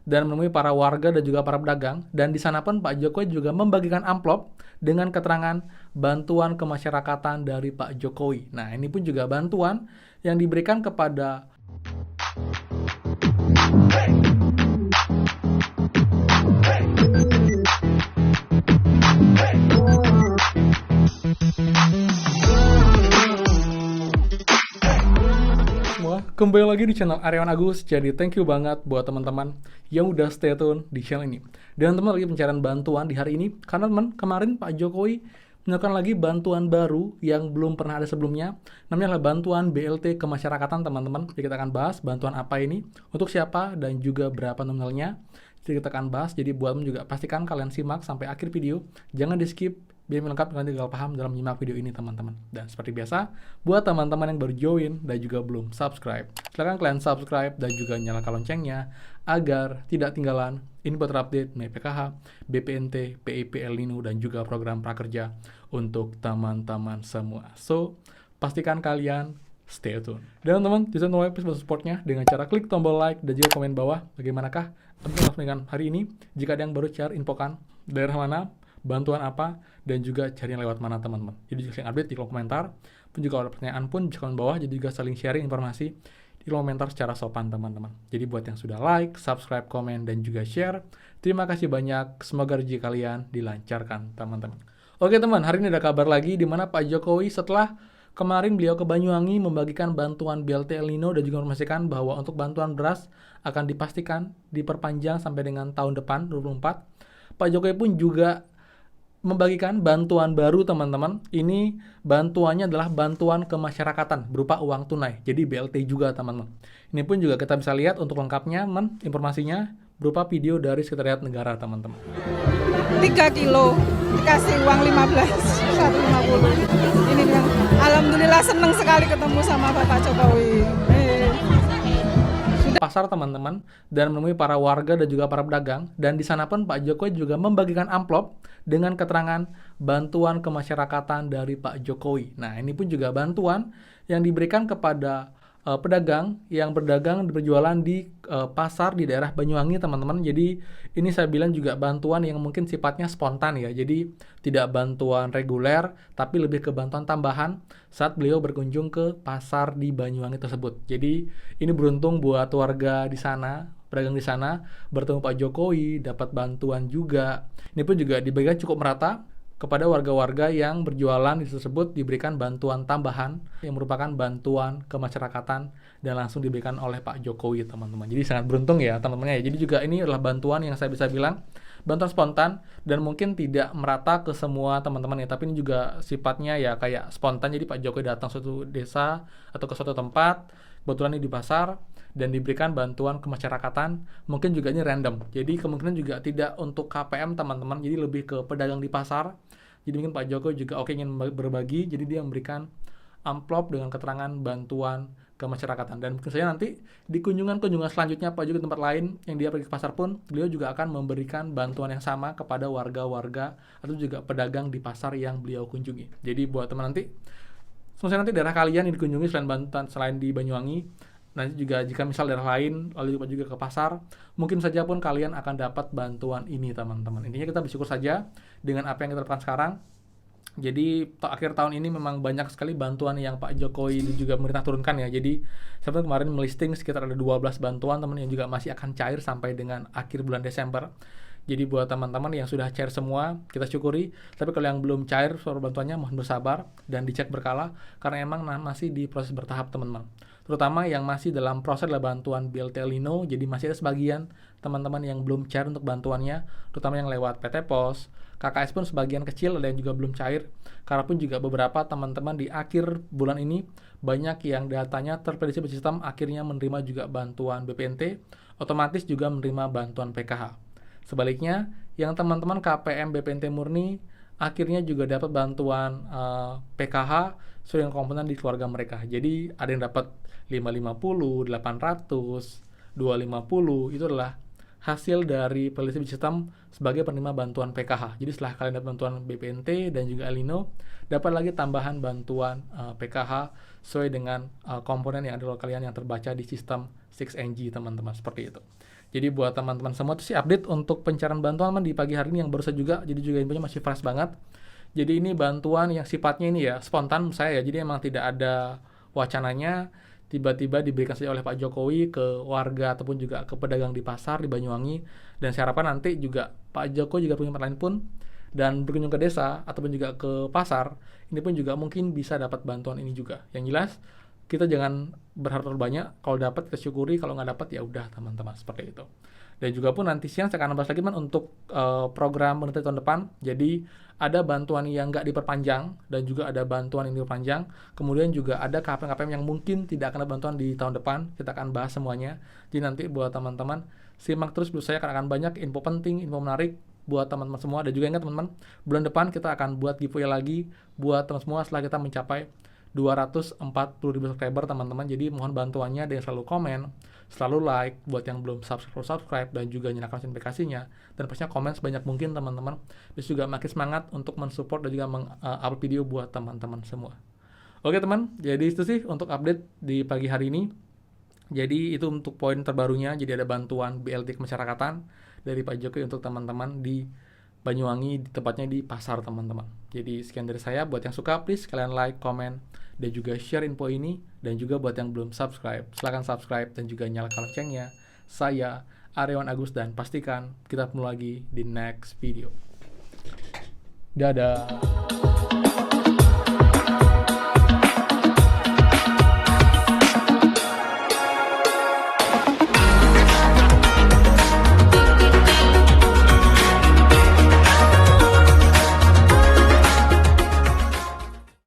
dan menemui para warga dan juga para pedagang. Dan di sana pun Pak Jokowi juga membagikan amplop dengan keterangan bantuan kemasyarakatan dari Pak Jokowi. Nah, ini pun juga bantuan yang diberikan kepada semua. Kembali lagi di channel Aryawan Agus. Jadi thank you banget buat teman-teman yang udah stay tune di channel ini. Dan teman lagi pencarian bantuan di hari ini karena teman kemarin Pak Jokowi menyalurkan lagi bantuan baru yang belum pernah ada sebelumnya. Namanya adalah bantuan BLT kemasyarakatan, teman-teman. Jadi kita akan bahas bantuan apa ini, untuk siapa, dan juga berapa nominalnya. Jadi kita akan bahas. Jadi buat juga pastikan kalian simak sampai akhir video. Jangan di skip biar lengkap kalian tinggal paham dalam menyimak video ini, teman-teman. Dan seperti biasa, buat teman-teman yang baru join dan juga belum subscribe, silahkan kalian subscribe dan juga nyalakan loncengnya agar tidak tinggalan info terupdate mengenai PKH, BPNT, PIP El Nino, dan juga program prakerja untuk teman-teman semua. So, pastikan kalian stay tune. Dan teman-teman, jangan lupa support supportnya dengan cara klik tombol like dan juga komen bawah bagaimanakah update dengan hari ini. Jika ada yang baru share, infokan daerah mana, bantuan apa, dan juga carinya lewat mana, teman-teman. Jadi juga saling update di kolom komentar. Pun juga ada pertanyaan pun di kolom bawah, jadi juga saling sharing informasi di kolom komentar secara sopan, teman-teman. Jadi buat yang sudah like, subscribe, komen, dan juga share, terima kasih banyak. Semoga rezeki kalian dilancarkan, teman-teman. Oke teman, hari ini ada kabar lagi di mana Pak Jokowi setelah kemarin beliau ke Banyuwangi membagikan bantuan BLT El Nino dan juga memastikan bahwa untuk bantuan beras akan dipastikan diperpanjang sampai dengan tahun depan 2024. Pak Jokowi pun juga membagikan bantuan baru, teman-teman. Ini bantuannya adalah bantuan kemasyarakatan berupa uang tunai. Jadi BLT juga, teman-teman. Ini pun juga kita bisa lihat untuk lengkapnya, informasinya berupa video dari Sekretariat Negara, teman-teman. 3 kilo dikasih uang 150. Ini yang alhamdulillah seneng sekali ketemu sama Bapak Jokowi. Pasar, teman-teman, dan menemui para warga dan juga para pedagang. Dan di sana pun Pak Jokowi juga membagikan amplop dengan keterangan bantuan kemasyarakatan dari Pak Jokowi. Nah, ini pun juga bantuan yang diberikan kepada pedagang yang berjualan di pasar di daerah Banyuwangi, teman-teman. Jadi ini saya bilang juga bantuan yang mungkin sifatnya spontan ya. Jadi tidak bantuan reguler, tapi lebih ke bantuan tambahan saat beliau berkunjung ke pasar di Banyuwangi tersebut. Jadi ini beruntung buat warga di sana, pedagang di sana, bertemu Pak Jokowi, dapat bantuan juga. Ini pun juga dibagikan cukup merata kepada warga-warga yang berjualan di tersebut, diberikan bantuan tambahan yang merupakan bantuan kemasyarakatan dan langsung diberikan oleh Pak Jokowi, teman-teman. Jadi sangat beruntung ya, teman-teman ya. Jadi juga ini adalah bantuan yang saya bisa bilang bantuan spontan dan mungkin tidak merata ke semua teman-teman ya, tapi ini juga sifatnya ya kayak spontan. Jadi Pak Jokowi datang ke suatu desa atau ke suatu tempat, kebetulan ini di pasar, dan diberikan bantuan kemasyarakatan. Mungkin juga ini random, jadi kemungkinan juga tidak untuk KPM, teman-teman, jadi lebih ke pedagang di pasar. Jadi mungkin Pak Jokowi juga ingin berbagi, jadi dia memberikan amplop dengan keterangan bantuan kemasyarakatan. Dan mungkin saja nanti di kunjungan-kunjungan selanjutnya Pak Jokowi tempat lain yang dia pergi ke pasar pun, beliau juga akan memberikan bantuan yang sama kepada warga-warga atau juga pedagang di pasar yang beliau kunjungi. Jadi buat teman nanti, semoga nanti daerah kalian yang dikunjungi selain di Banyuwangi, nanti juga jika misal daerah lain lalu juga ke pasar, mungkin saja pun kalian akan dapat bantuan ini, teman-teman. Intinya kita bersyukur saja dengan apa yang kita lakukan sekarang. Jadi akhir tahun ini memang banyak sekali bantuan yang Pak Jokowi juga pemerintah turunkan ya. Jadi saya kemarin melisting sekitar ada 12 bantuan, teman, yang juga masih akan cair sampai dengan akhir bulan Desember. Jadi buat teman-teman yang sudah cair semua, kita syukuri. Tapi kalau yang belum cair suara bantuannya, mohon bersabar dan dicek berkala, karena emang masih di proses bertahap, teman-teman. Terutama yang masih dalam proses adalah bantuan BLT El Nino. Jadi masih ada sebagian teman-teman yang belum cair untuk bantuannya, terutama yang lewat PT Pos, KKS pun sebagian kecil ada yang juga belum cair. Karena pun juga beberapa teman-teman di akhir bulan ini banyak yang datanya terprediksi bersistem akhirnya menerima juga bantuan BPNT, otomatis juga menerima bantuan PKH. Sebaliknya, yang teman-teman KPM BPNT murni akhirnya juga dapat bantuan PKH sesuai dengan komponen di keluarga mereka. Jadi ada yang dapat 550, 800, 250, itu adalah hasil dari prediksi sistem sebagai penerima bantuan PKH. Jadi setelah kalian dapat bantuan BPNT dan juga El Nino, dapat lagi tambahan bantuan PKH sesuai dengan komponen yang ada di kalian yang terbaca di sistem 6NG, teman-teman, seperti itu. Jadi buat teman-teman semua tuh sih update untuk pencarian bantuan di pagi hari ini yang baru saja juga, jadi juga infonya masih fresh banget. Jadi ini bantuan yang sifatnya ini ya spontan saya ya, jadi emang tidak ada wacananya, tiba-tiba diberikan saja oleh Pak Jokowi ke warga ataupun juga ke pedagang di pasar di Banyuwangi. Dan saya harapkan nanti juga Pak Jokowi juga punya lain pun dan berkunjung ke desa ataupun juga ke pasar, ini pun juga mungkin bisa dapat bantuan ini juga. Yang jelas kita jangan berharap terlalu banyak, kalau dapat kita syukuri, kalau nggak dapat ya udah teman-teman, seperti itu. Dan juga pun nanti siang saya akan bahas lagi untuk program pemerintah tahun depan. Jadi ada bantuan yang nggak diperpanjang dan juga ada bantuan yang diperpanjang. Kemudian juga ada KPM-KPM yang mungkin tidak akan ada bantuan di tahun depan. Kita akan bahas semuanya. Jadi nanti buat teman-teman simak terus video saya, akan banyak info penting, info menarik buat teman-teman semua. Dan juga ingat teman-teman, bulan depan kita akan buat giveaway lagi buat teman semua setelah kita mencapai 240.000 subscriber teman-teman. Jadi mohon bantuannya dengan selalu komen, selalu like, buat yang belum subscribe dan juga nyalakan notifikasinya, dan pastinya komen sebanyak mungkin teman-teman. Terus juga makin semangat untuk mensupport dan juga meng-upload video buat teman-teman semua. Oke teman, jadi itu sih untuk update di pagi hari ini. Jadi itu untuk poin terbarunya. Jadi ada bantuan BLT kemasyarakatan dari Pak Jokowi untuk teman-teman di Banyuwangi, tepatnya di pasar teman-teman. Jadi sekian dari saya. Buat yang suka please kalian like, komen, dan juga share info ini. Dan juga buat yang belum subscribe, silahkan subscribe dan juga nyalakan loncengnya. Saya Aryawan Agus dan pastikan kita ketemu lagi di next video. Dadah.